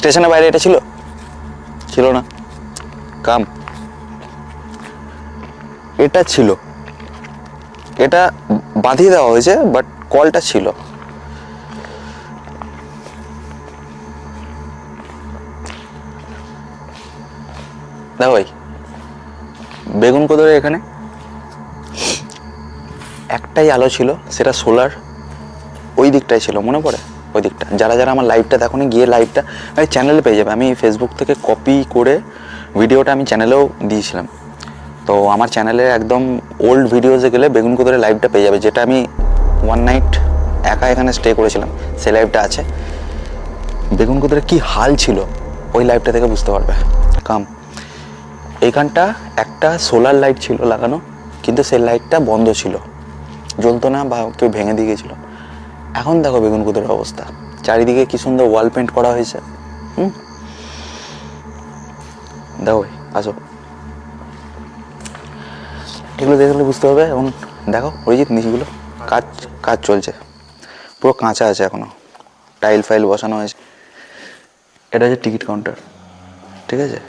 স্টেশনের বাইরে এটা ছিল? ছিল না। কাম, এটা ছিল, এটা বাঁধিয়ে দেওয়া হয়েছে, বাট কলটা ছিল। দেখো ভাই, বেগুন কোদরে এখানে একটাই আলো ছিল, সেটা সোলার। ওই দিকটাই ছিল, মনে পড়ে? ওই দিকটা। যারা যারা আমার লাইভটা দেখো গিয়ে লাইভটা আমি চ্যানেলে পেয়ে যাবে। আমি ফেসবুক থেকে কপি করে ভিডিওটা আমি চ্যানেলেও দিয়েছিলাম। তো আমার চ্যানেলে একদম ওল্ড ভিডিওসে গেলে বেগুন কোদরে লাইভটা পেয়ে যাবে, যেটা আমি ওয়ান নাইট একা এখানে স্টে করেছিলাম, সেই লাইভটা আছে। বেগুন কোদরে কী হাল ছিল ওই লাইভটা থেকে বুঝতে পারবে। কাম, এইখানটা একটা সোলার লাইট ছিল লাগানো, কিন্তু সেই লাইটটা বন্ধ ছিল, জ্বলতো না বা কেউ ভেঙে দিয়ে গেছিলো। এখন দেখো বেগুন কোদরের অবস্থা, চারিদিকে কি সুন্দর ওয়াল পেন্ট করা হয়েছে। দেখো ভাই, আসো, এগুলো দেখলে বুঝতে হবে। এখন দেখো অরিজিৎ, নিচগুলো কাজ কাজ চলছে, পুরো কাঁচা আছে এখনো, টাইল ফাইল বসানো হয়েছে। এটা হচ্ছে টিকিট কাউন্টার, ঠিক আছে।